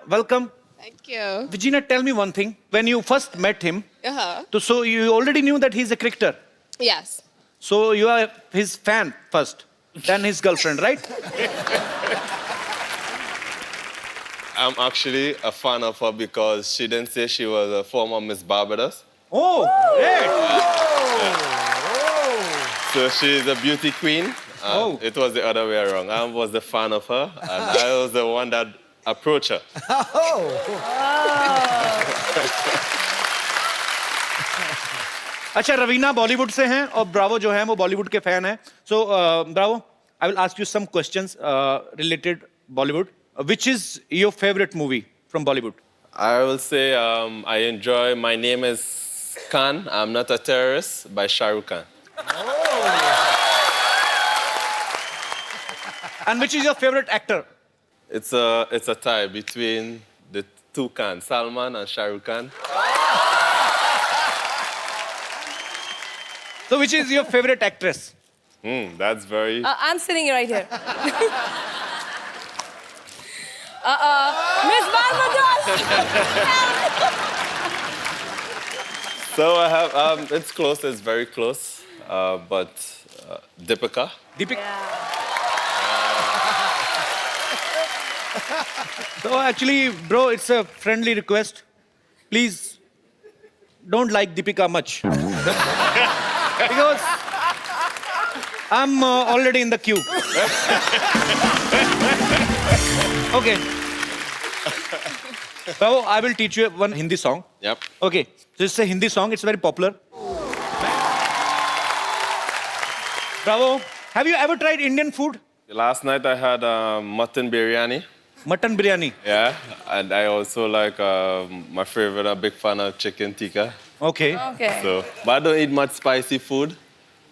welcome. Thank you. Virginia, tell me one thing. When you first met him, Uh-huh. so you already knew that he's a cricketer. Yes. So you are his fan first, then his girlfriend, right? I'm actually a fan of her because she didn't say she was a former Miss Barbados. Oh, great. So she's a beauty queen. Oh. It was the other way around. I was the fan of her, and I was the one that approached her. अच्छा रवीना बॉलीवुड से हैं और Bravo जो हैं वो बॉलीवुड के fan हैं. So Bravo, I will ask you some questions related Bollywood. Which is your favorite movie from Bollywood? I will say I enjoy My Name is Khan, I'm Not a Terrorist by Shah Rukh Khan. And which is your favorite actor? It's a tie between the two Khans, Salman and Shah Rukh Khan. So which is your favorite actress? That's very... I'm sitting right here. Miss Barbados! So I have, it's close, it's very close, but Deepika. Deepika. So actually, bro, it's a friendly request. Please don't like Deepika much. Because I'm already in the queue. Okay. Bravo, I will teach you one Hindi song. Yep. Okay. This is a Hindi song. It's very popular. Bravo. Have you ever tried Indian food? Last night I had mutton biryani. Mutton biryani. Yeah, and I also like my favorite. I'm a big fan of chicken tikka. Okay. Okay. So, but I don't eat much spicy food.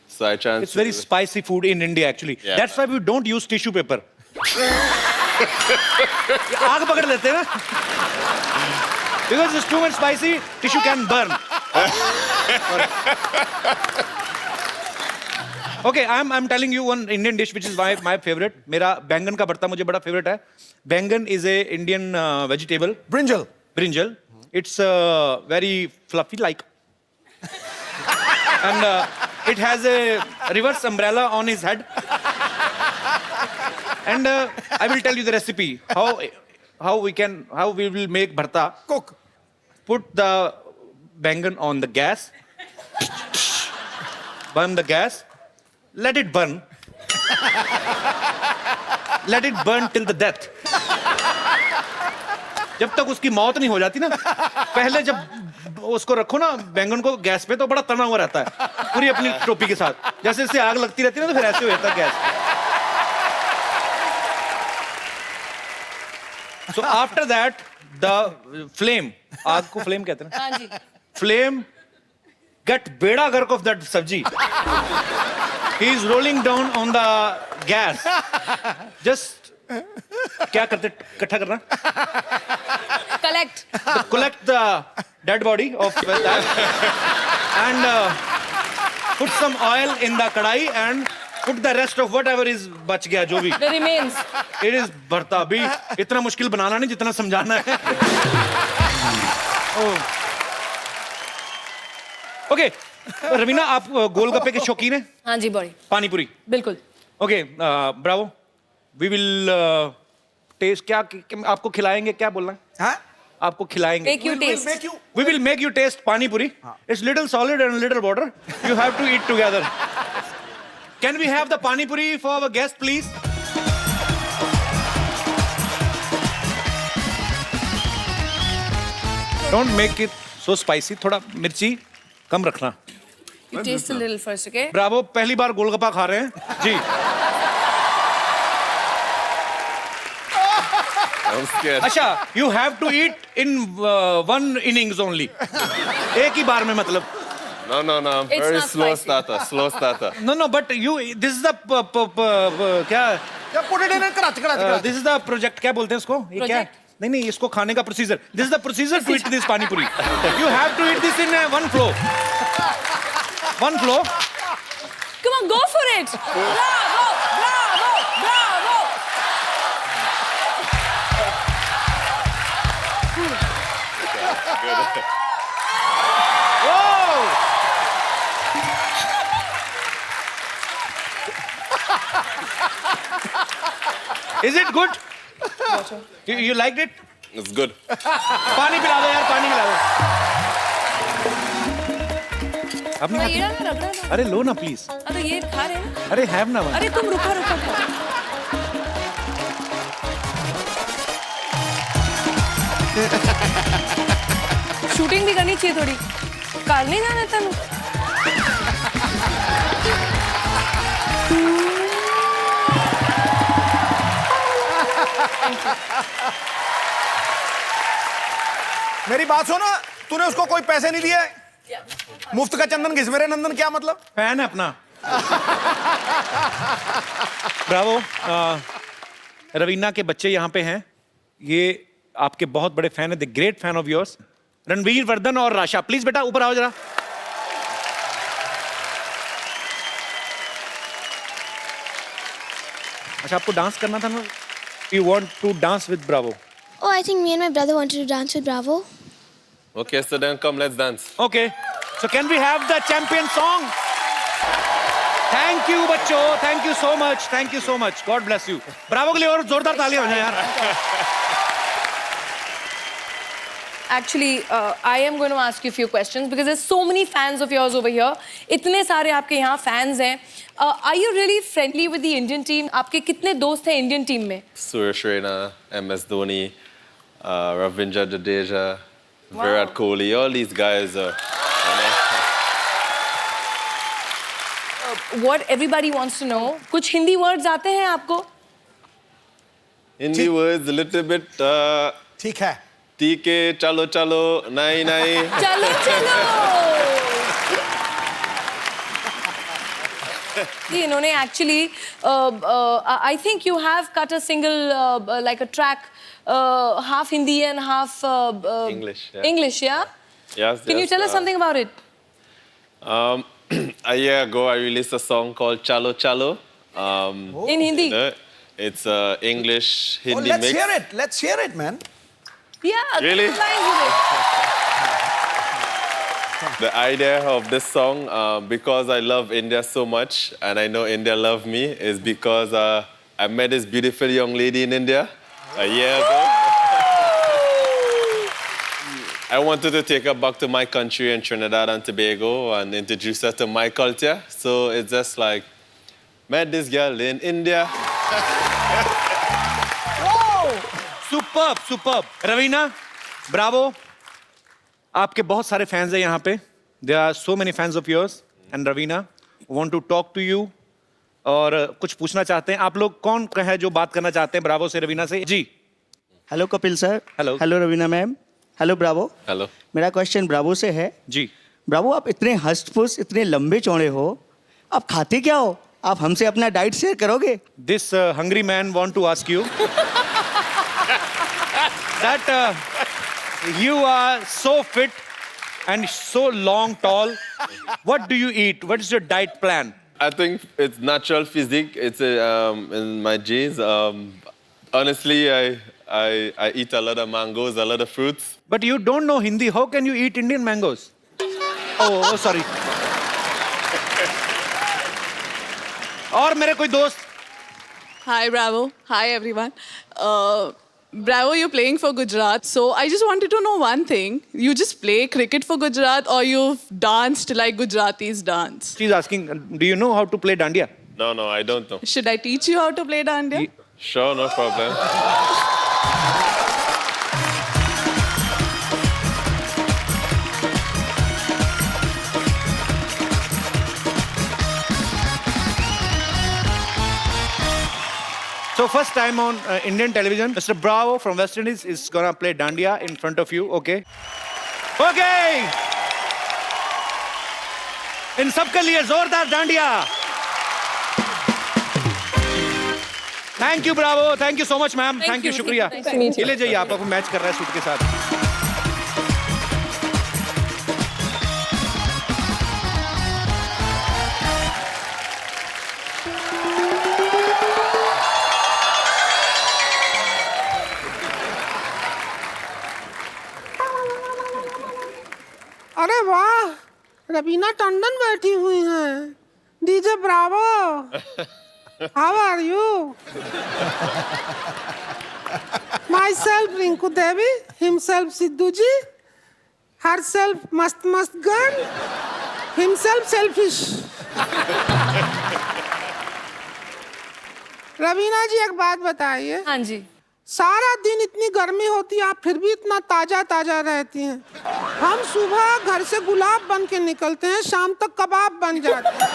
So I try. It's very spicy food in India actually. Yeah. That's why we don't use tissue paper. आग पकड़ लेते हैं ना? Because it's too much spicy, tissue can burn. Okay, I'm telling you one Indian dish which is my favorite. मेरा बैंगन का भरता मुझे बड़ा favorite है. बैंगन is a Indian vegetable. Brinjal. Brinjal. It's very fluffy like. And it has a reverse umbrella on his head. And I will tell you the recipe. How we will make bharta. Cook. Put the bangan on the gas. Burn the gas. Let it burn. Let it burn till the death. जब तक उसकी मौत नहीं हो जाती ना, पहले जब उसको रखो ना बैंगन को गैस पे तो बड़ा तना हुआ रहता है पूरी अपनी टोपी के साथ. जैसे इससे आग लगती रहती है ना तो फिर ऐसे हो जाता है gas. So after that, the flame, आग को flame कहते हैं ना? हाँ जी. Flame get beda gark of that sabji. He is rolling down on the gas. Just क्या करते इकट्ठा करना? Collect. Collect the dead body of that and put some oil in the kadai and put the rest of whatever is बच गया जो भी. The remains. It is भरता. अभी इतना मुश्किल बनाना नहीं जितना समझाना है. Okay, रवीना आप गोलगप्पे के शौकीन हैं? हाँ जी, बॉडी. पानी पूरी. बिल्कुल. Okay, bravo. We will taste. क्या आपको खिलाएंगे? क्या बोलना है? हाँ? आपको खिलाएंगे. Make you taste. We will make you taste pani puri. It's little solid and little water. You have to eat together. Can we have the pani puri for our guest, please? Don't make it so spicy. थोड़ा मिर्ची कम रखना. You taste a little first, okay? Bravo, पहली बार गोलगप्पा खा रहे हैं जी. I'm scared. अच्छा, you have to eat in one innings only. एक ही बार में मतलब. No, I'm It's very not slow spicy. starter. No, but you. This is the क्या? Yeah, put it in and karachi. This is the project. क्या बोलते हैं इसको? ये क्या? Project? नहीं, इसको खाने का procedure. This is the procedure to eat this pani puri. You have to eat this in one flow. One flow. Come on, go for it. Bravo, bravo, bravo. good. Whoa! Is it good? You liked it? It's good. पानी पिला दो यार, पानी पिला दो। आपने थोड़ा खा- ये डालना, रगड़ा ना। अरे लो ना प्लीज। हाँ तो ये खा रहे हैं ना। अरे हैव ना वन। अरे तुम रुका रुका खाओ। शूटिंग भी करनी चाहिए थोड़ी। कार नहीं जाना तेनू। मेरी बात सुन, तूने उसको कोई पैसे नहीं दिए? मुफ्त का चंदन घिस मेरे नंदन, क्या मतलब? फैन है अपना। ब्रावो। रवीना के बच्चे यहाँ पे हैं, ये आपके बहुत बड़े फैन है, the great fan of yours. Ranveer, Vardhan और राशा, प्लीज बेटा ऊपर आओ जरा। अच्छा, आपको डांस करना था ना? You want to dance with Bravo? Oh, I think me and my brother wanted to dance with Bravo. Okay, so then come, let's dance. Okay, so can we have the champion song? Thank you बच्चों, thank you so much, thank you so much. God bless you. Bravo के लिए और जोरदार तालियां हो जाए यार। Actually, I am going to ask you a few questions because there's so many fans of yours over here. इतने सारे आपके यहाँ fans हैं. Are you really friendly with the Indian team? आपके कितने दोस्त हैं Indian team में? Suresh Raina, MS Dhoni, Ravindra Jadeja, Virat Kohli, all these guys are. What everybody wants to know. कुछ हिंदी words आते हैं आपको? Hindi words a little bit. ठीक है। ठीक है, चलो चलो, नहीं नहीं. चलो चलो. इन्होंने actually, I think you have cut a single like a track, half Hindi and half English, yeah. English, yeah. Yes, Can you yes, tell us something about it? A year ago, I released a song called Chalo Chalo. In Hindi. You know, it's English Oh, Hindi let's mix. hear it. Let's hear it, man. Yeah. Really? couple lines with it. The idea of this song, because I love India so much, and I know India love me, is because I met this beautiful young lady in India a year ago. I wanted to take her back to my country in Trinidad and Tobago and introduce her to my culture. So it's just like, met this girl in India. Superb superb. Raveena, Bravo, आपके बहुत सारे fans हैं यहाँ पे। There are so many fans of yours and Raveena want to talk to you और कुछ पूछना चाहते हैं। आप लोग कौन है जो बात करना चाहते हैं ब्रावो से, रवीना से? जी। Hello Kapil sir. Hello. Hello Raveena ma'am. Hello Bravo. Hello. मेरा क्वेश्चन ब्रावो से है। जी। ब्रावो, आप इतने हष्ट-पुष्ट, इतने लंबे चौड़े हो, आप खाते क्या हो? आप हमसे अपना डाइट शेयर करोगे? This hungry man want to ask you that you are so fit and so long tall. What do you eat? What is your diet plan? I think it's natural physique. It's in my genes. Honestly, I eat a lot of mangoes, a lot of fruits. But you don't know Hindi. How can you eat Indian mangoes? Oh, sorry. और मेरे कोई दोस्त? Hi, Bravo. Hi, everyone. Bravo, you're playing for Gujarat. So I just wanted to know one thing. You just play cricket for Gujarat or you've danced like Gujaratis dance? She's asking, do you know how to play dandiya? No, I don't know. Should I teach you how to play dandiya? Sure, no problem. So first time on Indian television, Mr. Bravo from West Indies is gonna play dandiya in front of you, okay? Okay! इन सबके लिए जोरदार dandiya. Thank you Bravo, thank you so much ma'am, thank you, शुक्रिया। Nice to meet you. ये ले जाइए, आप आपको match कर रहा है सूट के साथ। अरे वाह, रवीना टंडन बैठी हुई हैं। DJ Bravo, how are you? My self Rinku Devi, himself Sidhu ji, her self मस्त मस्त girl, himself selfish. Raveena ji एक बात बताइए। हाँ जी। सारा दिन इतनी गर्मी होती है, आप फिर भी इतना ताजा ताजा रहती हैं। हम सुबह घर से गुलाब बन के निकलते हैं, शाम तक कबाब बन जाते हैं।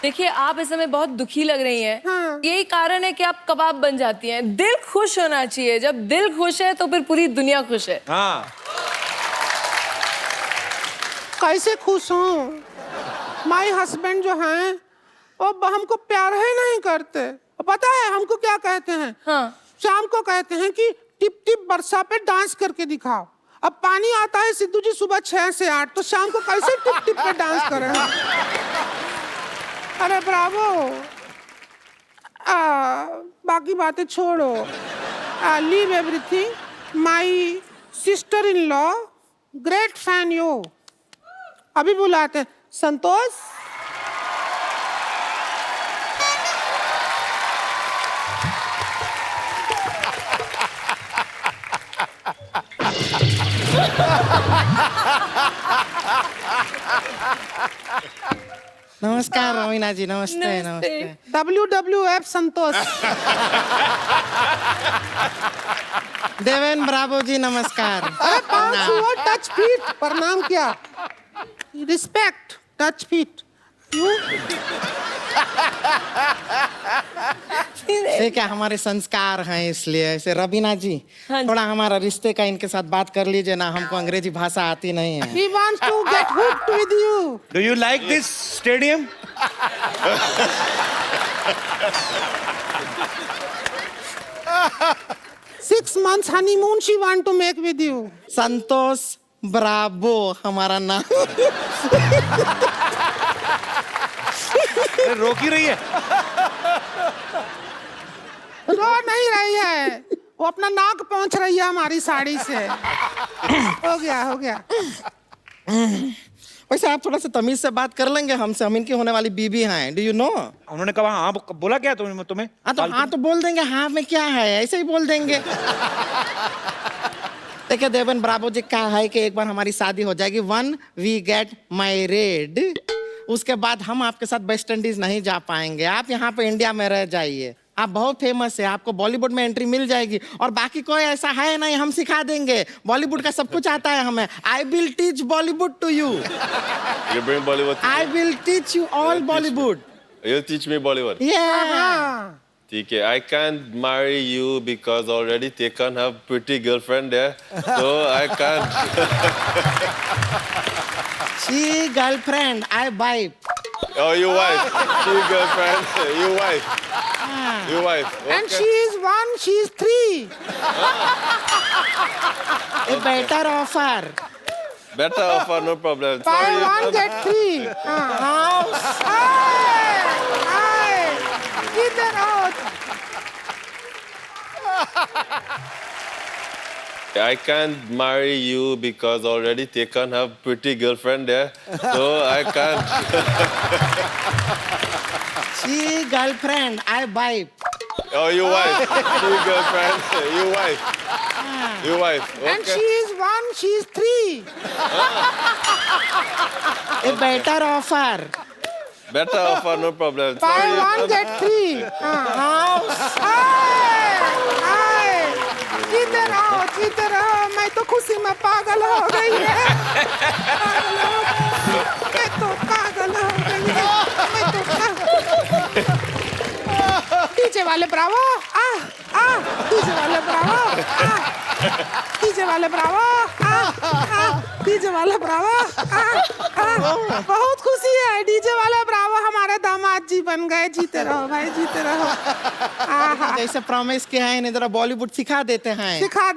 देखिए, आप इस समय बहुत दुखी लग रही हैं। हाँ। यही कारण है कि आप कबाब बन जाती हैं। दिल खुश होना चाहिए, जब दिल खुश है तो फिर पूरी दुनिया खुश है। हाँ। कैसे खुश हूँ? माई हस्बैंड जो हैं वो हमको प्यार ही नहीं करते। पता है हमको क्या कहते हैं? हाँ। शाम को कहते हैं कि टिप टिप बरसा पे डांस करके दिखाओ। अब पानी आता है सिद्धू जी सुबह 6 से 8, तो शाम को कैसे टिप टिप पे डांस करें? अरे ब्रावो, बाकी बातें छोड़ो, leave everything. My sister in law, great fan you. अभी बुलाते हैं संतोष। नमस्कार रवीना जी, नमस्ते नमस्ते। WWF संतोष। देवेन ब्रावो जी नमस्कार। अरे पाँच हुआ, टच फीट प्रणाम क्या? Respect, touch feet. ये क्या हमारे संस्कार हैं, इसलिए ऐसे। रवीना जी, हाँ जी। थोड़ा हमारा रिश्ते का इनके साथ बात कर लीजिए ना, हमको अंग्रेजी भाषा आती नहीं है। He wants to get hooked with you. Do you like this stadium? 6 months honeymoon she want to make with you. Santosh Bravo हमारा नाम। अरे रोक ही रही है। रो नहीं रही है, वो अपना नाक पहुंच रही है हमारी साड़ी से। हो गया हो गया। वैसे आप थोड़ा सा तमीज से बात कर लेंगे हमसे, हम इनकी होने वाली बीबी हैं। Do you know? उन्होंने कहा हाँ, बोला क्या तुम्हें? हाँ तो बोल देंगे, हाँ में क्या है, ऐसे ही बोल देंगे। देखिए देवेन ब्रावो जी, क्या है कि एक बार हमारी शादी हो जाएगी, वन वी गेट मैरिड, उसके बाद हम आपके साथ वेस्ट इंडीज नहीं जा पाएंगे। आप यहाँ पे इंडिया में रह जाइए, आप बहुत फेमस है, आपको बॉलीवुड में एंट्री मिल जाएगी। और बाकी कोई ऐसा है नहीं, हम सिखा देंगे, बॉलीवुड का सब कुछ आता है हमें। I will teach Bollywood to you. You bring Bollywood. I will teach you all Bollywood. You'll teach me Bollywood. Yeah. ठीक है, I can't marry you because already Tekan have pretty girlfriend there, so I can't. She girlfriend, I wife. Oh, you wife. She girlfriend. You wife. You wife. Okay. And she is 1, she is 3. A better offer. Better offer, no problem. Buy Sorry. 1 get 3. House. इधर आओ। I can't marry you because already Tekan have pretty girlfriend there, so I can't. She girlfriend, I wife. Oh, you wife. She girlfriend. You wife. You wife. And Okay. she is 1, she is 3. A better offer. Better offer, no problem. Buy Sorry. 1 get 3. House. इधर आओ, इधर आओ। मैं तो खुशी में पागल हो गई है। मैं तो पागल हो गई है। डीजे वाले ब्रावो, डीजे वाले ब्रावो, डीजे वाले ब्रावो, डीजे वाले ब्रावो। बहुत खुशी है, डीजे वाले ब्रावो हमारे दामाद जी बन गए। जीते रहो भाई, जीते रहो। जैसे प्रॉमिस किया है, इन्हें जरा बॉलीवुड सिखा देते हैं। सिखा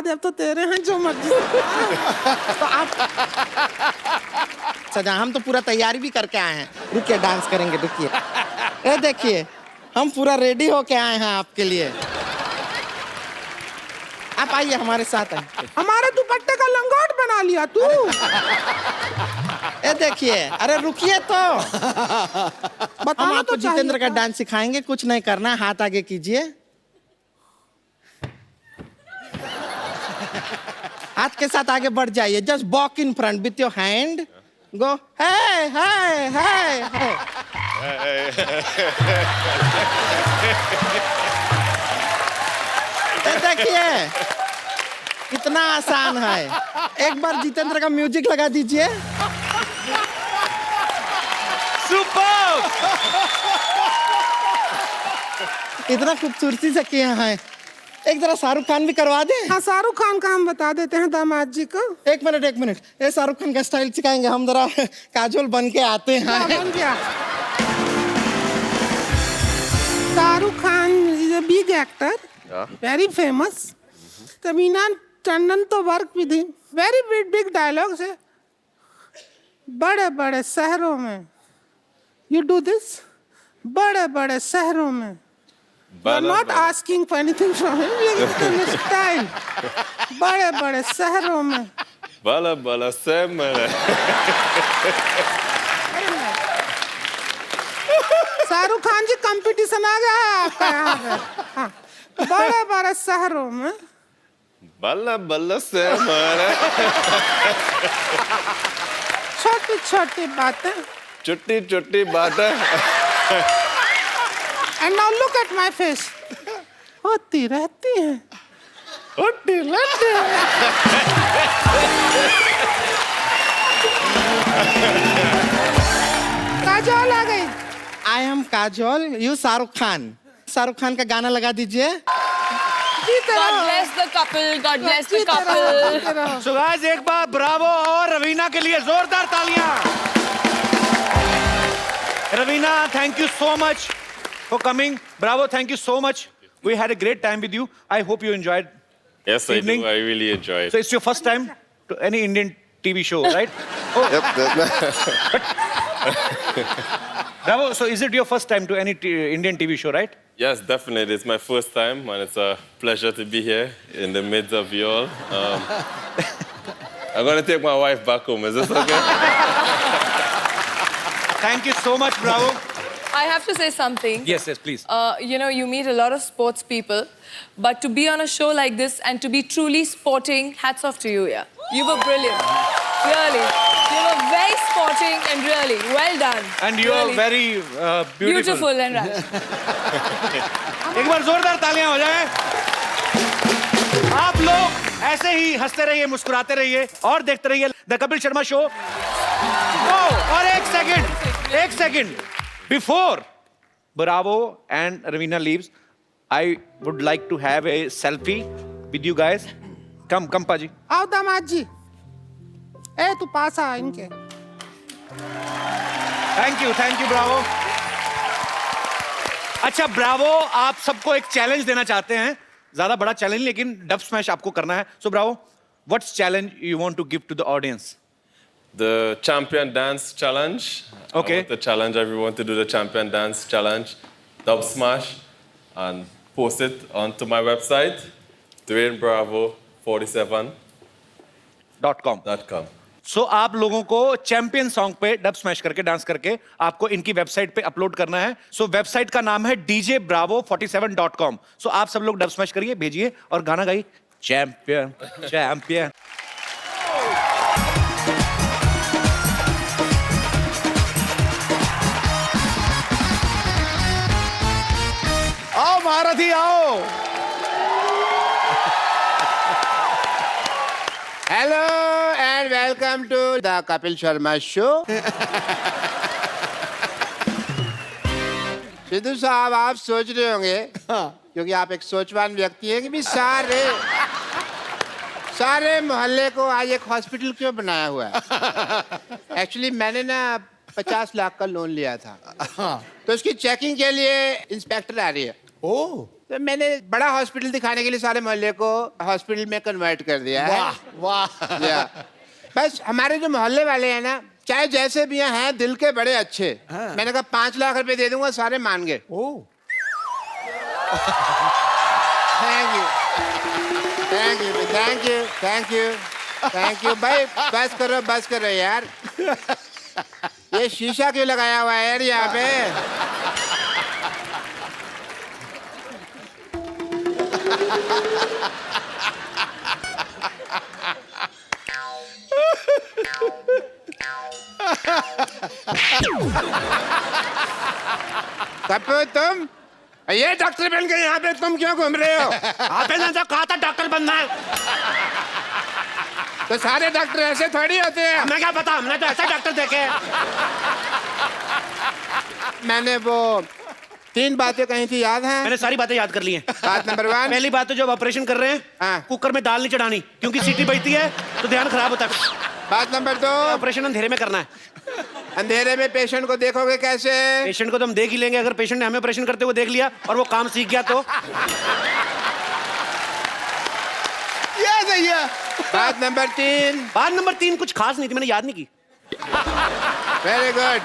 दे, अब तो तेरे हैं जो मर्जी। तो आप सजा, हम तो पूरा तैयारी भी करके आए हैं। रुकिए, डांस करेंगे, रुकिए। ये देखिए, हम पूरा रेडी होके आए हैं आपके लिए। आप आइए हमारे साथ आइए। हमारे दुपट्टे का लंगोट बना लिया तू। ये देखिए, अरे रुकिए तो। हम बताना आपको तो जितेंद्र का चाहिए डांस सिखाएंगे, कुछ नहीं करना है, हाथ आगे कीजिए। हाथ के साथ आगे बढ़ जाइए, just walk in front with your hand, go है है। ये देखिए कितना आसान है। एक बार जितेंद्र का म्यूजिक लगा दीजिए। सुपर। इतना खूबसूरती से किया है। एक जरा शाहरुख खान भी करवा दे। हाँ, शाहरुख खान का हम बता देते हैं दामाद जी को। एक मिनट, ये शाहरुख खान का स्टाइल सिखाएंगे हम, जरा काजोल बन के आते क्या हैं। बन गया? Shahrukh Khan is a big actor, very famous. Raveena Tandon तो वर्क भी थी, वेरी बिग डायलॉग्स है। बड़े बड़े शहरों में यू डू दिस, बड़े बड़े शहरों में। You're not asking for anything from him, you're style. बड़े बड़े शहरों में। Bala bala semana. Shahrukh Khan ji, competition आ गया है आपका यहाँ पे। हाँ, बड़े बड़े शहरों में। Bala bala semana. छोटी छोटी बातें। Chutti chutti bateं. And now look at my face, होती रहती हैं। Hotti latte. काजोल आ गई। I am Kajol, you Shahrukh Khan. Shahrukh Khan का गाना लगा दीजिए। जीते God रहो। bless the couple. God bless the जीते रहो, couple. जीते रहो। सो गाइस, एक बार ब्रावो और रवीना के लिए जोरदार तालियां। Raveena, thank you so much for coming. Bravo, thank you so much. We had a great time with you. I hope you enjoyed. Yes, I Evening. do. I really enjoy it. So it's your first time to any Indian TV show, right? Oh, Bravo. So is it your first time to any Indian TV show, right? Yes, definitely. It's my first time, and it's a pleasure to be here in the midst of you all. I'm going to take my wife back home. Is this okay? Thank you so much, Bravo. I have to say something. Yes, please. You know, you meet a lot of sports people, but to be on a show like this and to be truly sporting, hats off to you, yeah. You were brilliant. Really. You were very sporting and really well done. And you are Really. very beautiful. Beautiful and right. एक बार जोरदार तालियां हो जाए। आप लोग ऐसे ही हंसते रहिए, मुस्कुराते रहिए और देखते रहिए द कपिल शर्मा शो। और एक second before Bravo and Ravina leaves, I would like to have a selfie with you guys. Come Paji. आओ दामाद जी। ए तू पास आ इनके। Thank you Bravo. अच्छा ब्रावो, आप सबको एक चैलेंज देना चाहते हैं, ज्यादा बड़ा चैलेंज लेकिन डब स्मैश आपको करना है। So Bravo, what's challenge you want to give to the audience? The champion dance challenge. Okay. I want to challenge everyone to do the champion dance challenge, dub smash, and post it onto my website, DwayneBravo47.com. सो आप लोगों को champion song पे dub smash करके dance करके आपको इनकी website पे upload करना है। सो वेबसाइट का नाम है djbravo47.com. सो आप सब लोग डब स्मैश करिए, भेजिए और गाना गाइए, चैंपियन चैंपियन। आओ महारथी आओ। Hello and welcome to the Kapil Sharma show. Sidhu साहब, आप सोच रहे होंगे क्योंकि आप एक सोचवान व्यक्ति हैं कि भी सारे मोहल्ले को आज एक हॉस्पिटल क्यों बनाया हुआ है। एक्चुअली मैंने ना 50 लाख का लोन लिया था, तो उसकी चेकिंग के लिए इंस्पेक्टर आ रही है। तो मैंने बड़ा हॉस्पिटल दिखाने के लिए सारे मोहल्ले को हॉस्पिटल में कन्वर्ट कर दिया है। वाह बस हमारे जो मोहल्ले वाले हैं ना, चाहे जैसे भी हैं, दिल के बड़े अच्छे। मैंने कहा 5 लाख रुपए दे दूंगा, सारे मान गए। थैंक यू थैंक यू भाई, बस करो यार। ये शीशा क्यों लगाया हुआ है यार यहाँ पे? कपूर तुम, ये डॉक्टर बन के यहाँ पे तुम क्यों घूम रहे हो? आपने ना कहा था डॉक्टर बनना है। तो सारे डॉक्टर ऐसे थोड़ी होते हैं। हमें क्या पता, हमने तो ऐसा डॉक्टर देखे हैं। मैंने वो 3 बातें कही थी, याद है? मैंने सारी बातें याद कर ली हैं। बात नंबर 1, पहली बात तो जब ऑपरेशन कर रहे हैं, हाँ। कुकर में दाल नहीं चढ़ानी, क्योंकि सीटी बजती है तो ध्यान खराब होता है। बात नंबर 2, ऑपरेशन अंधेरे में करना है। अंधेरे में पेशेंट को देखोगे कैसे? पेशेंट को तो हम देख ही लेंगे, अगर पेशेंट ने हमें ऑपरेशन करते हुए देख लिया और वो काम सीख गया तो। ये सही है। बात नंबर 3, बात नंबर 3 कुछ खास नहीं थी, मैंने याद नहीं की। Very good.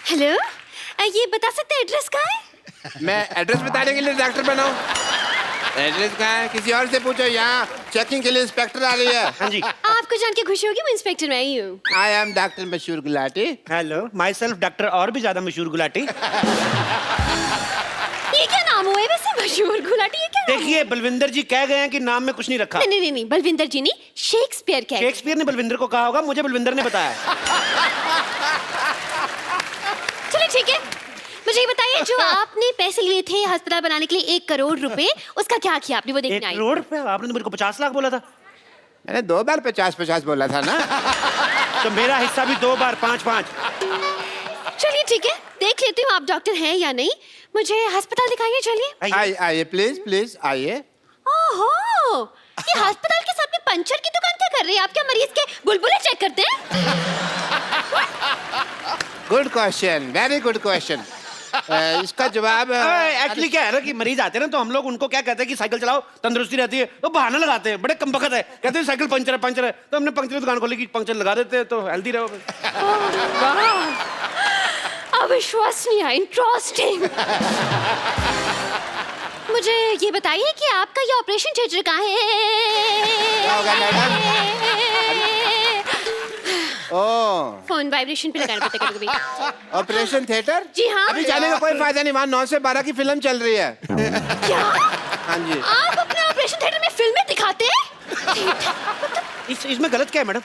हेलो, ये बता सकते हैं एड्रेस कहाँ है? मैं एड्रेस बताने के लिए डॉक्टर बनाऊं? एड्रेस कहाँ है? किसी और से पूछो। यहाँ चेकिंग के लिए इंस्पेक्टर आ रही है। हाँ जी। आपको जान के खुशी होगी, मैं इंस्पेक्टर में आई हूँ। आई एम डॉक्टर मशहूर Gulati. Hello, my self doctor और भी ज्यादा मशहूर गुलाटी। ये क्या नाम हुआ है वैसे, मशहूर गुलाटी? ये क्या नाम देखिए, बलविंदर जी कह गए हैं कि नाम में कुछ नहीं रखा। है? नहीं, बलविंदर जी नहीं, शेक्सपियर कह। शेक्सपियर ने बलविंदर को कहा होगा, मुझे बलविंदर ने बताया। चलो ठीक है, मुझे ये बताइए, जो आपने पैसे लिए थे अस्पताल बनाने के लिए 1 करोड़ रुपए, उसका क्या किया आपने? वो देखने 1 आई। करोड़ रुपए? आपने तो मेरे को 50 लाख बोला था। मैंने 2 बार 50-50 बोला था ना। तो मेरा हिस्सा भी 2 बार 5-5। चलिए ठीक है, देख लेती हूँ आप डॉक्टर हैं या नहीं। मुझे अस्पताल दिखाइए, चलिए। आइए प्लीज आइए। ओहो, ये अस्पताल के साथ में पंचर की दुकान क्या कर रही है? आप क्या मरीज के बुलबुले चेक करते हैं? Good question, very good question. इसका जवाब एक्चुअली क्या है ना कि मरीज आते हैं ना, तो हम लोग उनको क्या कहते हैं कि साइकिल चलाओ, तंदुरुस्ती रहती है, तो बहाना लगाते हैं, बड़े कमबख्त है, कहते हैं साइकिल पंचर है, तो हमने पंचर की दुकान खोली कि पंचर लगा देते हैं तो हेल्दी रहो। अविश्वसनीय, इंटरेस्टिंग। मुझे ये बताइए कि आपका ये ऑपरेशन थिएटर कहाँ है? होगा मैडम? फोन वाइब्रेशन पे लगाना पड़ता है कभी। Operation theatre? जी हाँ। अभी जाने का कोई फायदा नहीं, वहाँ 9 से 12 की फिल्म चल रही है। क्या? हाँ जी। आप अपने ऑपरेशन थिएटर में फिल्में दिखाते हैं? इसमें गलत क्या है मैडम?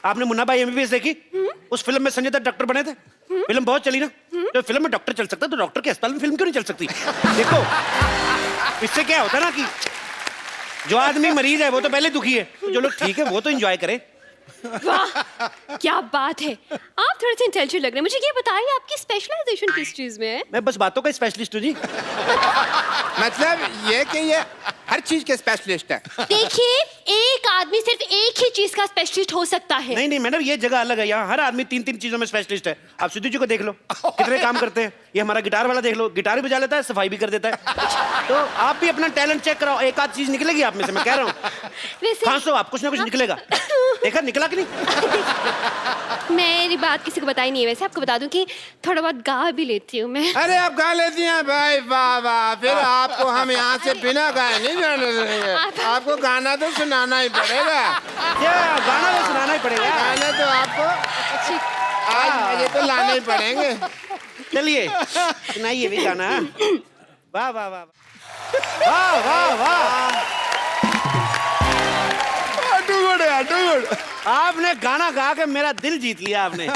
आपने मुन्ना भाई एमबीबीएस देखी? उस फिल्म में संजय दत्त डॉक्टर बने थे, फिल्म बहुत चली ना। तो फिल्म में डॉक्टर चल सकता है, तो डॉक्टर के अस्पताल में फिल्म क्यों नहीं चल सकती? देखो, इससे क्या होता है ना कि जो आदमी मरीज है वो तो पहले दुखी है, तो जो लोग ठीक है वो तो एंजॉय करे। वाह, क्या बात है, आप थोड़े से इंटेलिजेंट लग रहे हैं। मुझे ये बताइए, आपकी स्पेशलाइजेशन किस चीज में है? मैं बस बातों का स्पेशलिस्ट हूँ जी। मतलब ये कि ये हर चीज के स्पेशलिस्ट है। देखिए, एक आदमी सिर्फ एक ही चीज का स्पेशलिस्ट हो सकता है। नहीं मैडम, ये जगह अलग है, यहाँ हर आदमी 3-3 चीजों में स्पेशलिस्ट है। आप सिद्धू जी को देख लो, कितने काम करते हैं। ये हमारा गिटार वाला देख लो, गिटार भी बजा लेता है, सफाई भी कर देता है। तो आप भी अपना टैलेंट चेक कराओ, एक आध चीज निकलेगी आप में से, मैं कह रहा हूँ। खांसो आप, कुछ ना कुछ निकलेगा। देखा निकला कि नहीं? मेरी बात किसी को बताई नहीं है। वैसे आपको बता दूं कि थोड़ा बहुत गा भी लेती हूँ मैं। अरे आप गा लेती हैं भाई, वाह वाह। फिर आपको हम यहाँ से बिना गाए नहीं जाने देंगे। आपको गाना तो सुनाना ही पड़ेगा। गाना तो सुनाना ही पड़ेगा। गाना तो आपको आज ये तो लाने ही पड़ेंगे। चलिए सुनाइए भी गाना। वाह वाह वाह वाह वाह वाह। आपने गाना गा के मेरा दिल जीत लिया आपने।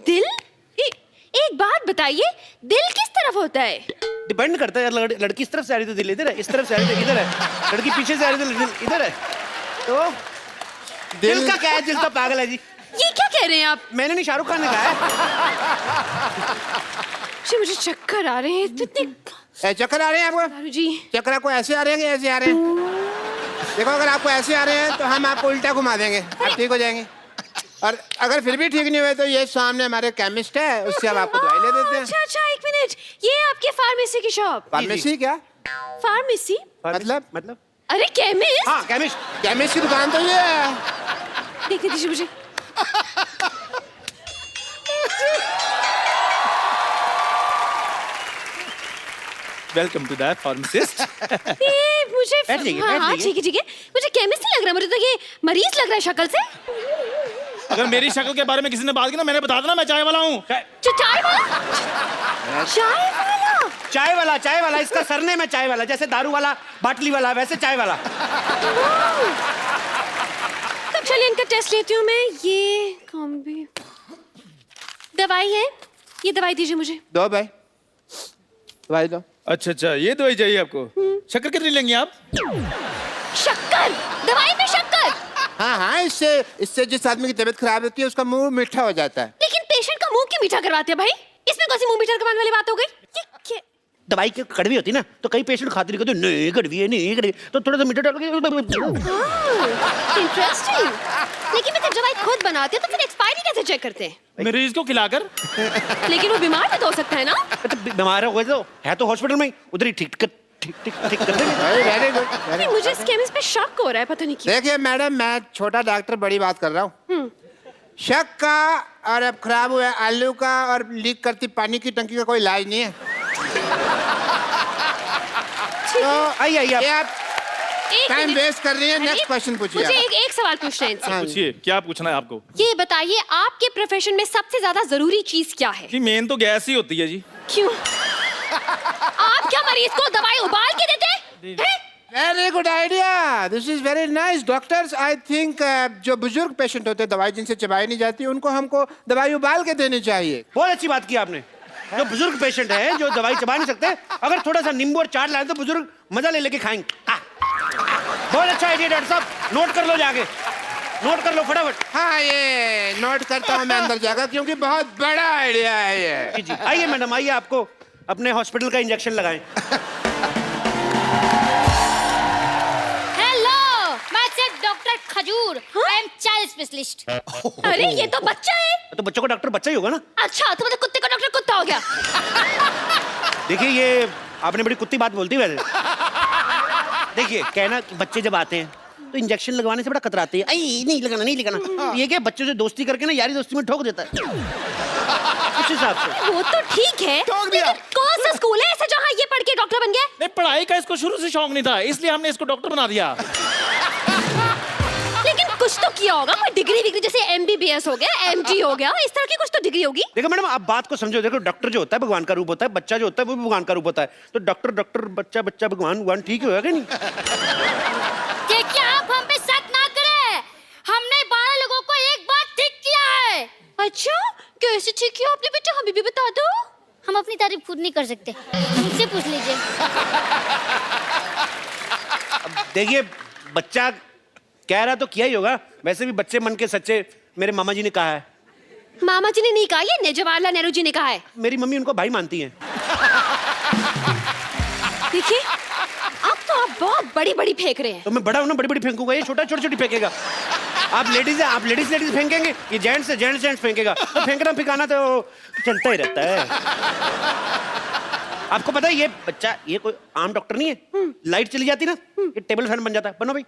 दिल? एक बात बताइए, दिल किस तरफ होता है? डिपेंड करता है, लड़की इस तरफ से आ रही तो दिल इधर है, इस तरफ से आ रही तो इधर है, लड़की पीछे से आ रही तो दिल इधर है। तो दिल का क्या है? दिल तो पागल है जी। ये क्या कह रहे हैं आप? मैंने नहीं, शाहरुख खान ने कहा है। मुझे चक्कर आ रहे हैं इतने। चक्कर आ रहे हैं आपको? जी। चक्कर आपको ऐसे आ रहे हैं कि ऐसे आ रहे हैं? देखो, अगर आपको ऐसे आ रहे हैं तो हम आपको उल्टा घुमा देंगे, आप ठीक हो जाएंगे। और अगर फिर भी ठीक नहीं हुए तो ये सामने हमारे केमिस्ट है, उससे हम आपको दवाई ले देते हैं। अच्छा, एक मिनट, ये आपके फार्मेसी की शॉप? फार्मेसी क्या? फार्मेसी मतलब? अरे केमिस्ट। हाँ केमिस्ट। केमिस्ट की दुकान तो ये है। देखने दीजिए मुझे। Welcome to the pharmacist. ये मुझे बैठ जाइए, हाँ बैठ हाँ जाइए। ठीक है मुझे केमिस्ट नहीं लग रहा, मुझे तो ये मरीज लग रहा है शक्ल से। अगर मेरी शक्ल के बारे में किसी ने बात की ना, मैंने बता देना मैं चाय वाला हूँ। चाय वाला चाय वाला इसका सरनेम है चाय वाला, जैसे दारू वाला बाटली वाला वैसे चाय वाला। तब चलिए इनका टेस्ट लेती हूँ मैं। ये कौन भी दवाई है, ये दवाई दीजिए मुझे। दो भाई, दवाई दो। अच्छा, ये दवाई चाहिए आपको। शक्कर कितनी लेंगे आप? शक्कर? दवाई में शक्कर? हाँ, इससे जिस आदमी की तबीयत खराब होती है उसका मुंह मीठा हो जाता है। लेकिन पेशेंट का मुंह क्यों मीठा करवाते हैं भाई? इसमें कौन सी मुंह मीठा करवाने वाली बात हो गई? ये दवाई की कड़वी होती ना, तो कई पेशेंट खाते नहीं, कहते नहीं कड़वी है, नहीं कड़वी, तो थोड़ा सा मीठा डाल के। इंटरेस्टिंग। लेकिन मैं जब दवाई खुद बनाते तो फिर एक्सपायरी कैसे चेक करते हैं? मरीज को खिलाकर। लेकिन वो बीमार भी तो हो सकता है ना? तो बीमार हो गए तो है तो हॉस्पिटल में उधर ही ठीक कर देंगे। Very good. नहीं, मुझे इस केमिस्ट पे शक हो रहा है, पता नहीं क्यों। देखिए मैडम, मैं छोटा डॉक्टर बड़ी बात कर रहा हूँ। शक का और अब खराब हुआ आलू का और लीक करती पानी की टंकी का कोई इलाज नहीं है। तो आइए आप एक टाइम मिनट। वेस्ट कर रही है। अरे, नेक्स्ट क्वेश्चन पूछिए। मुझे आप। एक सवाल पूछना है इनसे। हाँ। पूछिए, क्या पूछना है आपको? ये बताइए आपके प्रोफेशन में सबसे ज्यादा जरूरी चीज क्या है? जी मेन तो गैस ही होती है जी। क्यों? आप क्या मरीज को दवाई उबाल के देते हैं? Very good idea, this is very nice. Doctors I think जो बुजुर्ग पेशेंट होते हैं, दवाई जिनसे चबाई नहीं जाती, उनको हमको दवाई उबाल के देनी चाहिए। बहुत अच्छी बात की आपने। जो बुजुर्ग पेशेंट है जो दवाई चबा नहीं सकते, अगर थोड़ा सा नींबू और चाट लाए तो बुजुर्ग मजा ले लेके खाएंगे। बहुत अच्छा आइडिया डॉक्टर साहब, नोट कर लो जाके, नोट कर लो फटाफट। हाँ, ये नोट करता हूँ मैं अंदर जाकर, क्योंकि बहुत बड़ा आइडिया है ये। जी आइए मैडम, आइए आपको अपने हॉस्पिटल का इंजेक्शन लगाएं। हेलो, मैं सिर्फ डॉक्टर खजूर, आई एम चाइल्ड स्पेशलिस्ट। अरे ये तो बच्चा है। तो बच्चों का डॉक्टर बच्चा ही होगा ना। अच्छा, तो मतलब कुत्ते का डॉक्टर कुत्ता हो गया। देखिए ये आपने बड़ी कुत्ती बात बोलती है वैसे। देखिए कहना कि बच्चे जब आते हैं तो इंजेक्शन लगवाने से बड़ा कतराते हैं, आई नहीं लगाना। ये क्या बच्चों से दोस्ती करके ना यारी दोस्ती में ठोक देता है उस हिसाब से। वो तो ठीक है, लेकिन कौन सा स्कूल है ऐसा जहाँ ये पढ़ के डॉक्टर बन गया? नहीं, पढ़ाई का इसको शुरू से शौक नहीं था, इसलिए हमने इसको डॉक्टर बना दिया। लेकिन कुछ तो किया होगा, कोई डिग्री जैसे MBBS हो गया, MD हो गया, इस तरह की कुछ तो डिग्री होगी। देखो मैडम, आप बात को समझो। देखो डॉक्टर जो होता है भगवान का रूप होता है, बच्चा जो होता है वो भी भगवान का रूप होता है। तो डॉक्टर बच्चा भगवान ठीक होगा कि नहीं? देखिए आप हम पे शक ना करें, हमने 12 लोगों को एक बार ठीक किया है। अच्छा, कैसे ठीक किया आपने बेटा, हमें भी बता दो। हम अपनी तारीफ खुद नहीं कर सकते, मुझसे पूछ लीजिए। देखिए बच्चा कह रहा तो किया ही होगा, वैसे भी बच्चे मन के सच्चे, मेरे मामा जी ने कहा है। मामा जी ने नहीं कहा, ये जवाहरलाल नेहरू जी ने कहा है। मेरी मम्मी उनको भाई मानती हैं। देखिए अब तो आप बहुत बड़ी फेंक रहे हैं। तो मैं बड़ा हूं ना, बड़ी फेंकूंगा, ये छोटी फेंकेगा। आप लेडीज हैं, आप लेडीज फेंकेंगे, ये जेंट्स फेंकेगा। तो फेंकना फिकाना तो चलता ही रहता है। आपको पता है ये बच्चा, ये कोई आम डॉक्टर नहीं है। लाइट चली जाती ना, ये टेबल फैन बन जाता है। बनो भाई,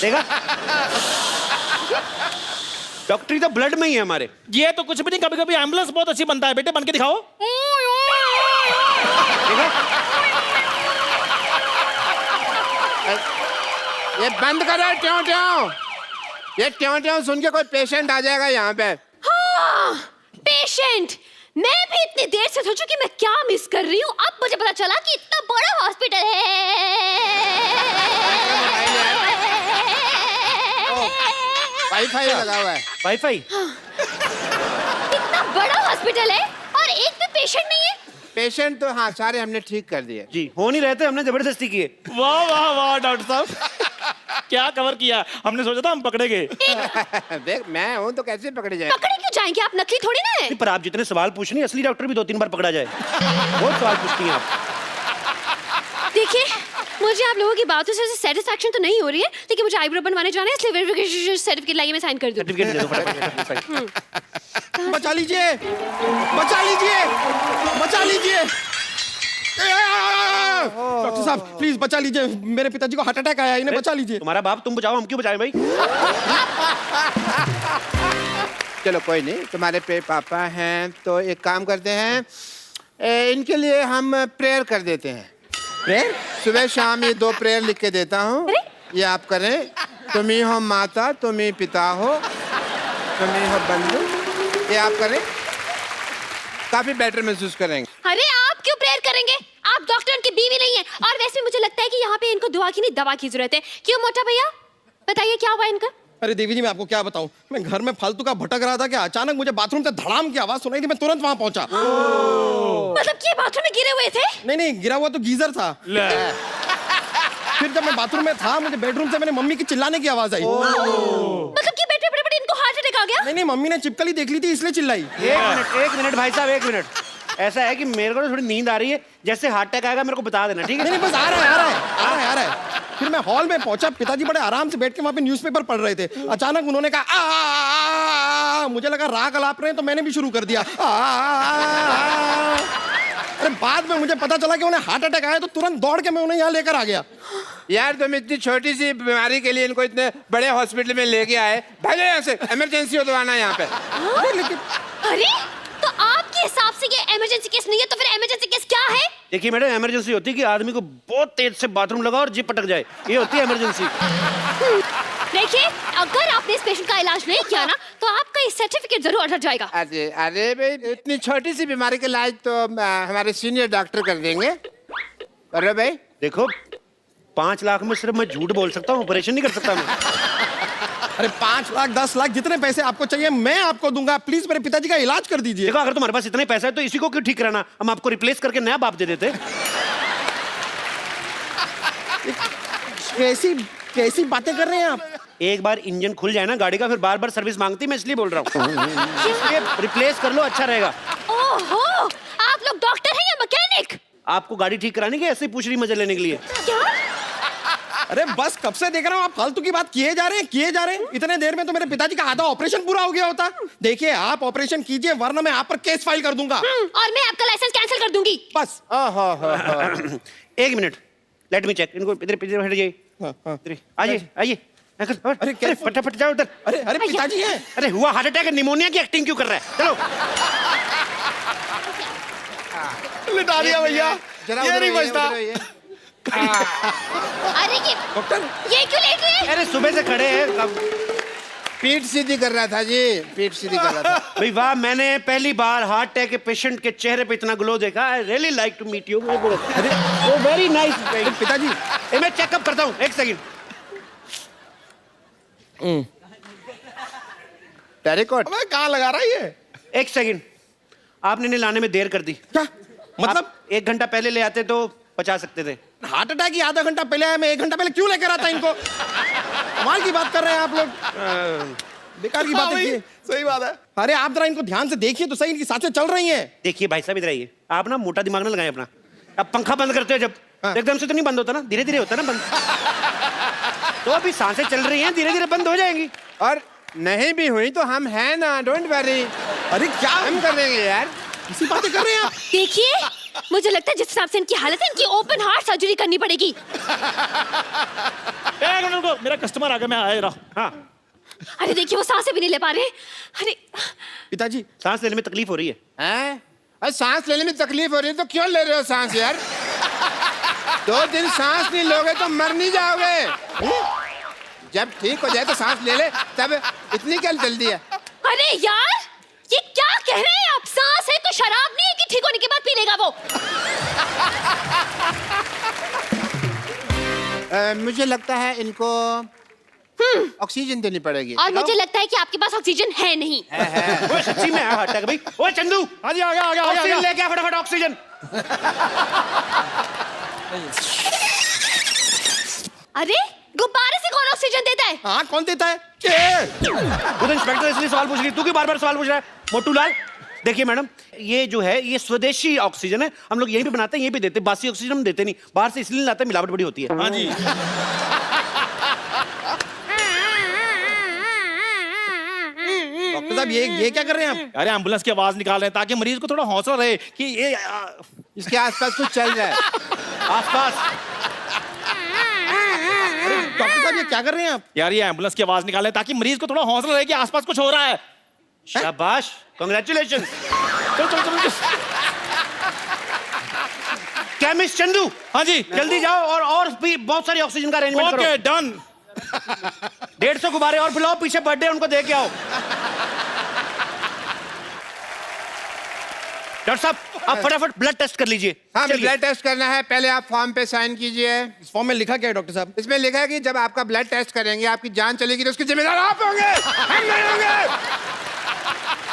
देखा? डॉक्टरी तो ब्लड में ही है हमारे। ये तो कुछ भी नहीं, कभी कभी एम्बुलेंस बहुत अच्छी बनता है। बेटे बन के दिखाओ। देखा? ये बंद करो ट्यों ट्यों। ये ट्यों ट्यों सुन के कोई पेशेंट आ जाएगा यहाँ पे। हाँ, पेशेंट। मैं भी इतनी देर से सोचूं कि मैं क्या मिस कर रही हूँ। अब मुझे पता चला कि इतना बड़ा हॉस्पिटल है। वाईफाई लगा हुआ है। वाईफाई? इतना बड़ा हॉस्पिटल है और एक भी पेशेंट नहीं है। पेशेंट तो हाँ सारे हमने ठीक कर दिए जी, हो नहीं रहे थे, हमने जबरदस्ती किए। वाह वाह वाह डॉक्टर साहब, क्या कवर किया। हमने सोचा था हम पकड़े गए। देख मैं हूँ तो कैसे पकड़े जाए। पकड़े क्यों जाएंगे, आप नकली थोड़ी ना है। पर आप जितने सवाल पूछ रही हैं, असली डॉक्टर भी 2-3 बार पकड़ा जाए। बहुत सवाल पूछती हैं आप। देखिए मुझे आप लोगों की बातों से सेटिस्फैक्शन तो नहीं हो रही है, लेकिन मुझे आईब्रो बनवाने जाना है, इसलिए वेरिफिकेशन सर्टिफिकेट लाइए, मैं साइन कर दूं। सर्टिफिकेट दे दो फटाफट। बचा लीजिए, बचा लीजिए, बचा लीजिए। डॉक्टर साहब प्लीज बचा लीजिए, मेरे पिताजी को हार्ट अटैक आया, इन्हें बचा लीजिए। तुम्हारा बाप, तुम बचाओ, हम क्यों बचाएं भाई? चलो कोई नहीं, तुम्हारे पे पापा हैं तो एक काम करते हैं, इनके लिए हम प्रेयर कर देते हैं। प्रेयर? सुबह शाम ये 2 प्रेयर लिख के देता हूँ, ये आप करें। तुम ही हो माता, तुम ही पिता हो, तुम ही हो बंधु, ये आप करें, काफी बेटर महसूस करेंगे। अरे आप क्यों प्रेयर करेंगे? आप डॉक्टर उनकी बीवी नहीं है। और वैसे मुझे लगता है कि यहाँ पे इनको दुआ की नहीं दवा की जरूरत है। क्यों मोटा भैया, बताइए क्या हुआ इनका? अरे देवी जी, मैं आपको क्या बताऊं, मैं घर में फालतू का भटक रहा था कि अचानक मुझे बाथरूम से धड़ाम की आवाज सुनाई दी। मैं तुरंत वहां पहुंचा। मतलब कि बाथरूम में गिरे हुए थे? नहीं, गिरा हुआ तो गीजर था। फिर जब मैं बाथरूम में था, मुझे बेडरूम से मेरे मम्मी की चिल्लाने की आवाज आई। मतलब कि बैठे बड़े इनको हार्ट अटैक आ गया? नहीं, मम्मी ने चिपकली देख ली थी इसलिए चिल्लाई। एक मिनट भाई साहब, 1 मिनट। ऐसा है कि मेरे को थोड़ी नींद आ रही है, जैसे हार्ट अटैक आएगा मेरे को बता देना, ठीक है? नहीं, बस आ रहा है। फिर मैं हॉल में पहुंचा, पिताजी बड़े आराम से बैठ के वहां पे न्यूज़पेपर पढ़ रहे थे। अचानक उन्होंने कहा आ, मुझे लगा राग अलाप रहे हैं, तो मैंने भी शुरू कर दिया। अरे बाद में मुझे पता चला कि उन्हें हार्ट अटैक आया, तो तुरंत दौड़ के मैं उन्हें यहाँ लेकर आ गया। यार तुम इतनी छोटी सी बीमारी के लिए इनको इतने बड़े हॉस्पिटल में लेके आए, भागो यहाँ से, इमरजेंसी हो तो आना यहाँ पे। अरे तो आपके हिसाब से ये इमरजेंसी केस नहीं है, तो फिर इमरजेंसी केस क्या है? देखिए मैडम, इमरजेंसी होती है कि आदमी को बहुत तेज से बाथरूम लगा और जीप पटक जाए, ये होती है इमरजेंसी। देखिए, अगर आपने इस पेशेंट का इलाज नहीं किया ना, तो आपका ये सर्टिफिकेट जरूर अटक जाएगा। अरे भाई, इतनी छोटी सी बीमारी के इलाज तो हमारे सीनियर डॉक्टर कर देंगे। अरे भाई देखो, 5 लाख में सिर्फ मैं झूठ बोल सकता हूँ, ऑपरेशन नहीं कर सकता मैं। अरे 5 लाख 10 लाख जितने पैसे आपको चाहिए मैं आपको दूंगा। प्लीज मेरे पिताजी का इलाज कर दीजिए। देखो, अगर तुम्हारे पास इतने पैसा है तो इसी को क्यों ठीक कराना, हम आपको रिप्लेस करके नया बाप दे देते। कैसी बातें कर रहे हैं आप? एक बार इंजन खुल जाए ना गाड़ी का, फिर बार बार सर्विस मांगती, मैं इसलिए बोल रहा हूँ। इसलिए रिप्लेस कर लो, अच्छा रहेगा। ओहो, आप लोग डॉक्टर हैं या मैकेनिक? आपको गाड़ी ठीक करानी कि ऐसे ही पूछ रही मजे लेने के लिए? क्या? अरे बस कब से देख रहा हूँ आप फालतू की बात किए जा रहे हैं। इतने देर में तो मेरे पिताजी का आधा ऑपरेशन पूरा हो गया होता। देखिए, आप ऑपरेशन कीजिए, वरना मैं आप पर केस फाइल कर दूंगा। और मैं आपका लाइसेंस कैंसिल कर दूंगी। बस। 1 मिनट, लेट मी चेक। इनको इधर हट जाइए। आइए। अरे फटाफट जाओ उधर। अरे पिताजी हैं। अरे हुआ हार्ट अटैक, निमोनिया की एक्टिंग क्यों कर रहा है? चलो। लिटा दिया भैया, ये नहीं बचता। अरे ये डॉक्टर, ये क्यों लेट रहे हैं? अरे सुबह से खड़े हैं। पीठ सीधी कर रहा था जी, पीठ सीधी कर रहा था। भाई वाह, मैंने पहली बार हार्ट अटैक के पेशेंट के चेहरे पे इतना ग्लो देखा। I really like to meet you. अरे वो वेरी नाइस। पिताजी, मैं चेकअप करता हूँ, 1 सेकंड। टेरिकॉट कहाँ लगा रहा है ये? 1 सेकंड, आपने इन्हें लाने में देर कर दी। क्या मतलब? 1 घंटा पहले ले आते तो बचा सकते थे। हार्ट अटैक ही आधा घंटा पहले आया, मैं 1 घंटा पहले क्यों लेकर आता इनको? कमाल की बात कर रहे हैं आप लोग, बेकार की बात है। सही बात है। अरे आप जरा इनको ध्यान से देखिए तो सही, इनकी सांसें चल रही हैं। देखिए भाई साहब, इधर आइए। आप ना मोटा दिमाग ना लगाएं अपना। अब पंखा बंद करते हो जब, एकदम से तो नहीं बंद होता ना, धीरे धीरे होता ना बंद। तो अभी सांसें चल रही हैं, धीरे धीरे बंद हो जाएंगी। और नहीं भी हुई तो हम हैं ना, डोंट वरी। अरे क्या हम कर देंगे यार, इसी बातें कर रहे हैं आप? देखिए, मुझे लगता है जिस हिसाब से इनकी हालत है, इनकी ओपन हार्ट सर्जरी करनी पड़ेगी। मेरा कस्टमर आ गया, मैं आ रहा। हाँ। अरे देखिए, वो सांसें भी नहीं ले पा रहे। अरे पिताजी, सांस लेने में तकलीफ हो रही है। हैं? अरे सांस लेने में तकलीफ हो रही है तो क्यों ले रहे हो सांस यार? 2 दिन सांस नहीं लोगे तो मर नहीं जाओगे। जब ठीक हो जाए तो सांस ले ले, तब इतनी क्या जल्दी है? अरे यार, ये क्या कह रहे हैं आप? सांस है तो शराब नहीं है कि ठीक होने के बाद पी लेगा वो? मुझे लगता है इनको ऑक्सीजन देनी पड़ेगी। और मुझे लगता है कि आपके पास ऑक्सीजन है नहीं। वो सच्ची में है हार्ट अटैक भाई। ओए चंदू, हाँ जी, आ गया। ऑक्सीजन लेके आ फटाफट, ऑक्सीजन। अरे गुब्बारे से कौन ऑक्सीजन देता है? हाँ, कौन देता है? वो तो इंस्पेक्टर इसलिए सवाल पूछ रही, तू क्यों बार-बार सवाल पूछ रहा है? मोटू लाल, देखिए मैडम, ये जो है ये स्वदेशी ऑक्सीजन है, हम लोग यहीं पे बनाते हैं, यहीं पे देते हैं। बासी ऑक्सीजन हम देते नहीं, बाहर से इसलिए लाते हैं, मिलावट बड़ी होती है। हाँ जी। डॉक्टर साहब, ये क्या कर रहे हैं आप? अरे एम्बुलेंस की आवाज निकाल रहे हैं ताकि मरीज को थोड़ा हौसला रहे कि ये इसके आसपास कुछ चल रहा है। आसपास डॉक्टर साहब, ये क्या कर रहे हैं आप? यार, ये एम्बुलेंस की आवाज निकाल रहे हैं ताकि मरीज को थोड़ा हौसला रहे कि आसपास कुछ हो रहा है। शाबाश, कांग्रेचुलेशन। चलो। केमिस्ट चंदू, हाँ जी जल्दी जाओ और भी बहुत सारी ऑक्सीजन का अरेंजमेंट करो। Okay done. 150 गुब्बारे और बुलाओ, पीछे बर्थडे उनको दे के आओ। डॉक्टर साहब, आप फटाफट ब्लड टेस्ट कर लीजिए। हाँ, चलिए। ब्लड टेस्ट करना है। पहले आप फॉर्म पे साइन कीजिए। इस फॉर्म में लिखा क्या है डॉक्टर साहब? इसमें लिखा है कि जब आपका ब्लड टेस्ट करेंगे, आपकी जान चलेगी तो उसकी जिम्मेदार आप होंगे, हम नहीं होंगे।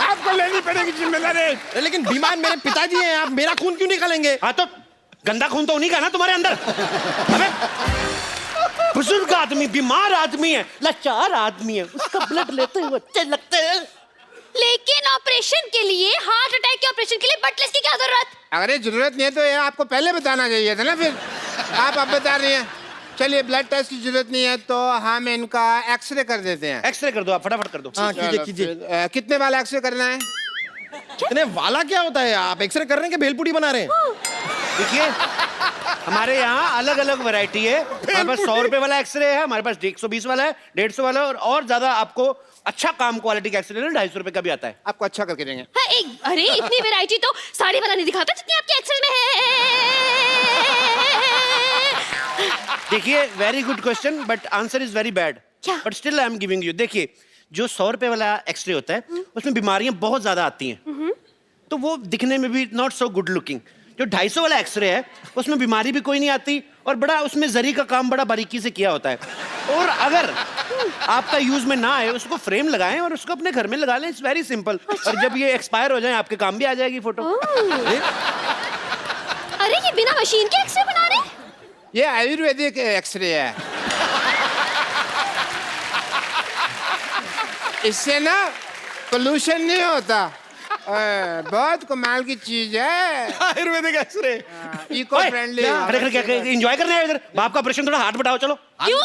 आपको लेनी पड़ेगी जिम्मेदारी। लेकिन बीमार मेरे पिताजी हैं, आप मेरा खून क्यों निकालेंगे? हाँ तो गंदा खून तो उन्हीं का ना तुम्हारे अंदर। अबे बुजुर्ग आदमी, बीमार आदमी है, लाचार आदमी है, उसका ब्लड लेते हुए अच्छे लगते हैं। लेकिन ऑपरेशन के लिए, हार्ट अटैक के ऑपरेशन के लिए ब्लड टेस्ट की क्या जरूरत? अगर ये जरूरत नहीं है तो ये आपको पहले बताना चाहिए था ना। फिर आप अब बता रही हैं। चलिए, ब्लड टेस्ट की जरूरत नहीं है तो हम इनका एक्सरे कर देते हैं। एक्सरे कर दो, आप फटाफट कर दो। हाँ कीजिए कीजिए। कितने वाला एक्सरे करना है? कितने वाला क्या होता है? आप एक्सरे कर रहे हैं कि भेलपुरी बना रहे हैं? देखिए, हमारे यहाँ अलग अलग वैरायटी है। हमारे पास 100 रुपए वाला एक्सरे है, हमारे पास 120 वाला है, 150 वाला है, और ज्यादा आपको अच्छा काम क्वालिटी का एक्सरे 250 रुपए का भी आता है। आपको अच्छा करके देंगे। हाँ, अरे इतनी वैरायटी तो साड़ी वाला नहीं दिखाता जितनी आपके एक्सेल में है। देखिए, very good question but answer is very bad. क्या? But still I am giving you. देखिए, जो 100 रुपए वाला एक्सरे होता है उसमें बीमारियां बहुत ज्यादा आती हैं, तो वो दिखने में भी नॉट सो गुड लुकिंग। जो 250 वाला एक्सरे है उसमें बीमारी भी कोई नहीं आती, और बड़ा उसमें जरी का काम बड़ा बारीकी से किया होता है। और अगर आपका यूज में ना आए, उसको फ्रेम लगाएं और उसको अपने घर में लगा लें। It's very simple. और जब ये एक्सपायर हो जाए, आपके काम भी आ जाएगी फोटो। अरे ये बिना मशीन के एक्सरे बना रहे हैं? ये आयुर्वेदिक एक्सरे है। इससे ना पोल्यूशन नहीं होता। बहुत कमाल की चीज है Ayurvedic x ray. Eco friendly. Enjoy करने आए इधर। बाप का ऑपरेशन, थोड़ा हाथ बटाओ। चलो। क्यों?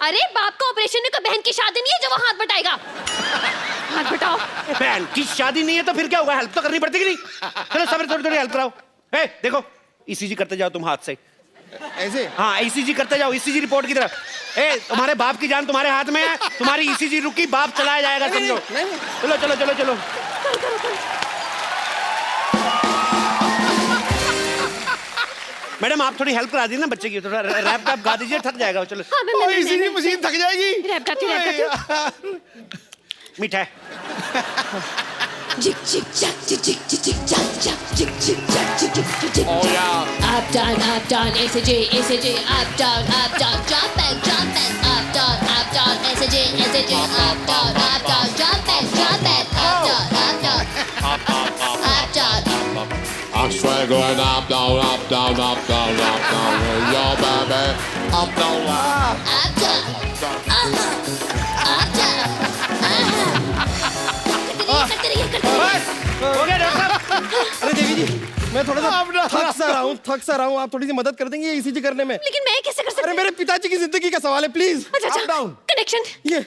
अरे बाप का ऑपरेशन है तो बहन की शादी नहीं है जो वो हाथ बटाएगा। हाथ बटाओ। बहन की शादी नहीं है तो फिर क्या होगा? हेल्प तो करनी पड़ती कि नहीं? चलो सब थोड़ी थोड़ी हेल्प कराओ। ए, देखो, ईसीजी करते जाओ तुम हाथ से। ऐसे? हाँ, ईसीजी करते जाओ, ईसीजी रिपोर्ट की तरफ। ए, तुम्हारे बाप की जान तुम्हारे हाथ में है, तुम्हारी ईसीजी रुकी, बाप चलाया जाएगा, समझो। चलो चलो चलो चलो। मैडम, आप थोड़ी हेल्प करा दी ना बच्चे की, थोड़ा रैप टैप गा दीजिए, थक जाएगा। चलो। ईसीजी मशीन थक जाएगी। रैप गाती। मीठा है। Jig jig jack jig jig jig jig jack jack jig jig jack jig jig jig jig. Oh yeah. Up down ACJ up down jump back up down ACJ up down jump back up down. I'm straight going up down up down up down up down. Yo baby, up down Up down. Up down. करते रहिए हो गया doctor साहब। अरे देवी जी, मैं थोड़ा सा थक सा रहा हूँ। आप थोड़ी सी मदद कर देंगे ईसीजी करने में? लेकिन मैं कैसे कर सकती? अरे मेरे पिताजी की जिंदगी का सवाल है, प्लीज। अच्छा, डाउन कनेक्शन। ये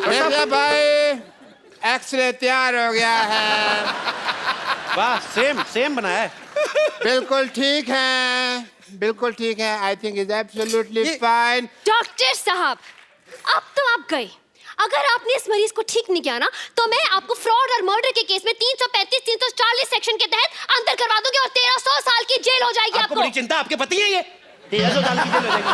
देखिए भाई, एक्सरे तैयार हो गया है। वाह, सेम बनाया है। बिल्कुल ठीक है, बिल्कुल ठीक है। I think is absolutely fine. Doctor साहब, अब तो आप गए। अगर आपने इस मरीज को ठीक नहीं किया ना, तो मैं आपको फ्रॉड और मर्डर के केस में 335, 340 सेक्शन के तहत अंदर करवा दूंगी और 1300 साल की जेल हो जाएगी। आपको बड़ी चिंता, आपके पति हैं ये। 1300 साल की जेल हो जाएगी।